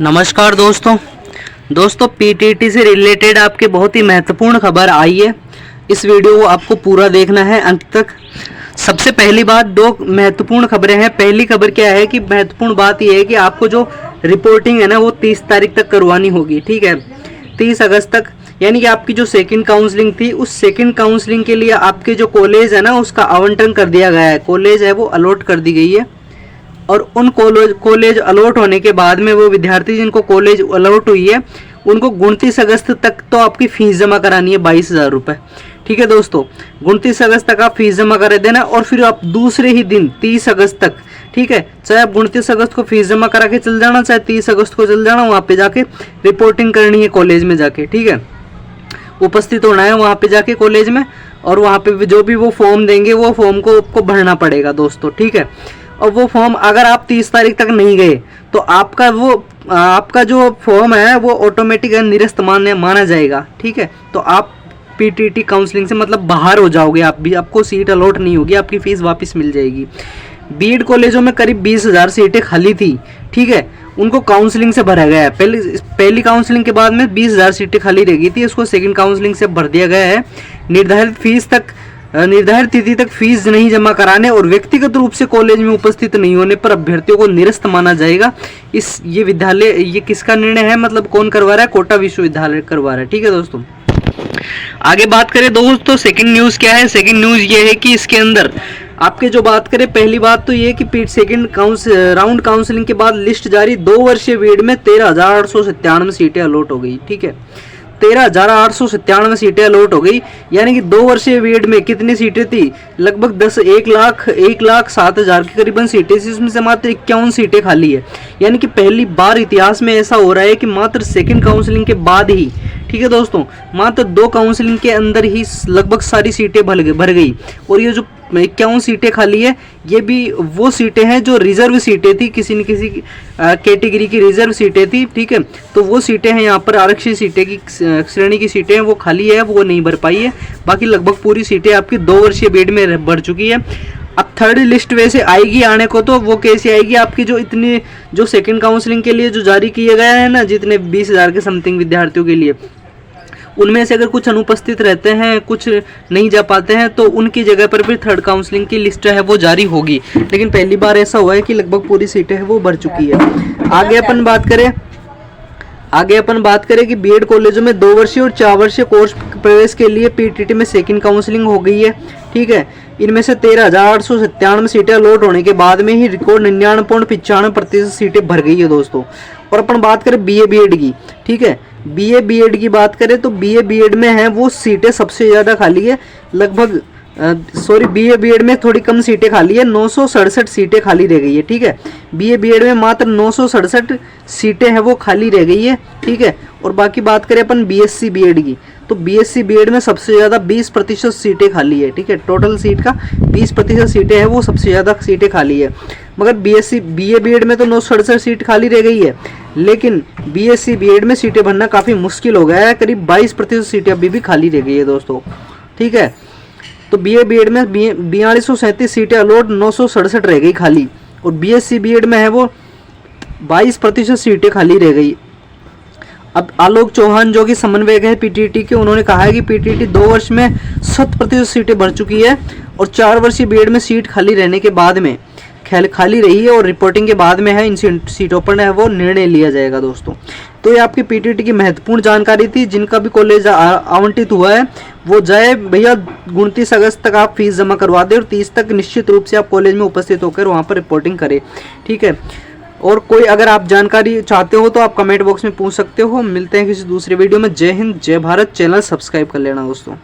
नमस्कार दोस्तों पीटीटी से रिलेटेड आपके बहुत ही महत्वपूर्ण खबर आई है। इस वीडियो को आपको पूरा देखना है अंत तक। सबसे पहली बात, दो महत्वपूर्ण खबरें हैं। पहली खबर क्या है कि महत्वपूर्ण बात यह है कि आपको जो रिपोर्टिंग है ना वो 30 तारीख तक करवानी होगी। ठीक है, 30 अगस्त तक, यानी कि आपकी जो सेकंड काउंसलिंग थी उस सेकंड काउंसलिंग के लिए आपके जो कॉलेज है ना उसका आवंटन कर दिया गया है। कॉलेज है वो अलॉट कर दी गई है और उन कॉलेज अलॉट होने के बाद में वो विद्यार्थी जिनको कॉलेज अलॉट हुई है उनको 29 अगस्त तक तो आपकी फीस जमा करानी है 22,000 रुपये। ठीक है दोस्तों, 29 अगस्त तक आप फीस जमा करा देना और फिर आप दूसरे ही दिन 30 अगस्त तक, ठीक है, चाहे आप 29 अगस्त को फीस जमा करा के चल जाना, चाहे 30 अगस्त को चल जाना, वहाँ पे जाके रिपोर्टिंग करनी है कॉलेज में जाके। ठीक है, उपस्थित होना है वहाँ पे जाके कॉलेज में, और वहाँ पे जो भी वो फॉर्म देंगे वो फॉर्म को आपको भरना पड़ेगा दोस्तों। ठीक है, और वो फॉर्म अगर आप 30 तारीख तक नहीं गए तो आपका जो फॉर्म है वो ऑटोमेटिक निरस्त माना जाएगा। ठीक है, तो आप पीटीटी काउंसलिंग से मतलब बाहर हो जाओगे, आप भी, आपको सीट अलॉट नहीं होगी, आपकी फीस वापस मिल जाएगी। बीएड कॉलेजों में करीब 20,000 सीटें खाली थी। ठीक है, उनको काउंसलिंग से भरा गया है। पहली काउंसलिंग के बाद में 20,000 सीटें खाली रह गई थी, उसको सेकंड काउंसलिंग से भर दिया गया है। निर्धारित तिथि तक फीस नहीं जमा कराने और व्यक्तिगत रूप से कॉलेज में उपस्थित नहीं होने पर अभ्यर्थियों को निरस्त माना जाएगा। ये विद्यालय, ये किसका निर्णय है, मतलब कौन करवा रहा है? कोटा विश्वविद्यालय करवा रहा है। ठीक है दोस्तों, आगे बात करें दोस्तों सेकंड न्यूज़ क्या है। सेकंड न्यूज़ ये है कि इसके अंदर आपके जो बात करें, पहली बात तो ये कि सेकंड राउंड काउंसलिंग के बाद लिस्ट जारी। 2 वर्षीय बीएड में 13,897 सीटें अलॉट हो गई। ठीक है, 13,897 सीटें अलॉट हो गई, यानी कि 2 वर्षीय बीएड में कितनी सीटें थी? लगभग 1,07,000 की करीबन सीटें थी, इसमें से मात्र 51 सीटें खाली है। यानी कि पहली बार इतिहास में ऐसा हो रहा है कि मात्र सेकंड काउंसलिंग के बाद ही, ठीक है दोस्तों, मात्र 2 काउंसलिंग के अंदर ही लगभग सारी सीटें भर गई। और ये जो 51 सीटें खाली है ये भी वो सीटें हैं जो रिजर्व सीटें थी, किसी न किसी कैटेगरी की रिजर्व सीटें थी। ठीक है, तो वो सीटें हैं यहाँ पर आरक्षित सीटें की श्रेणी की सीटें हैं वो खाली है, वो नहीं भर पाई है। बाकी लगभग पूरी सीटें आपकी 2 वर्षीय बीएड में भर चुकी है। अब थर्ड लिस्ट वैसे आएगी आने को, तो वो कैसे आएगी? आपकी जो सेकंड काउंसलिंग के लिए जो जारी किए गए हैं ना, जितने 20,000 के समथिंग विद्यार्थियों के लिए, उनमें से अगर कुछ अनुपस्थित रहते हैं, कुछ नहीं जा पाते हैं, तो उनकी जगह पर फिर थर्ड काउंसलिंग की लिस्ट है वो जारी होगी। लेकिन पहली बार ऐसा हुआ है कि लगभग पूरी सीटें हैं वो भर चुकी है। आगे अपन बात करें कि बीएड कॉलेजों में 2 वर्षीय और 4 वर्षीय कोर्स प्रवेश के लिए पीटीटी में सेकंड काउंसलिंग हो गई है। ठीक है, इनमें से 13,897 सीटें अलॉट होने के बाद में ही रिकॉर्ड 99.95% सीटें भर गई है दोस्तों। और अपन बात करें बीए बीएड की, ठीक है, बीए बीएड की बात करें तो बीए बीएड में है वो सीटें सबसे ज़्यादा खाली है। लगभग बीए बीएड में थोड़ी कम सीटें खाली है, 967 सीटें खाली रह गई है। ठीक है, बीए बीएड में मात्र 967 सीटें हैं वो खाली रह गई है। ठीक है, और बाकी बात करें अपन बीएससी बीएड की, तो बीएससी बीएड में सबसे ज़्यादा 20% सीटें खाली है। ठीक है, टोटल सीट का 20% सीटें हैं वो सबसे ज़्यादा सीटें खाली है। मगर बीए बीएड में तो 967 सीट खाली रह गई है, लेकिन बीएससी बीएड में सीटें भरना काफ़ी मुश्किल हो गया है। करीब 22% सीटें अभी भी खाली रह गई है दोस्तों। ठीक है, तो बीए बीएड में 4237 सीटें अलॉट, 967 रह गई खाली, और बीएससी बीएड में है वो 22% सीटें खाली रह गई। अब आलोक चौहान जो कि समन्वयक है पीटीटी के, उन्होंने कहा है कि पीटीटी 2 वर्ष में 100% सीटें भर चुकी है और 4 वर्षीय बीएड में सीट खाली रहने के बाद में खाली रही है और रिपोर्टिंग के बाद में है इन सीटों पर है वो निर्णय लिया जाएगा दोस्तों। तो ये आपकी पीटीटी की महत्वपूर्ण जानकारी थी। जिनका भी कॉलेज आवंटित हुआ है वो जाए भैया, 29 अगस्त तक आप फीस जमा करवा दें और 30 तक निश्चित रूप से आप कॉलेज में उपस्थित होकर वहाँ पर रिपोर्टिंग करें। ठीक है, और कोई अगर आप जानकारी चाहते हो तो आप कमेंट बॉक्स में पूछ सकते हो। मिलते हैं किसी दूसरे वीडियो में। जय हिंद, जय भारत। चैनल सब्सक्राइब कर लेना दोस्तों।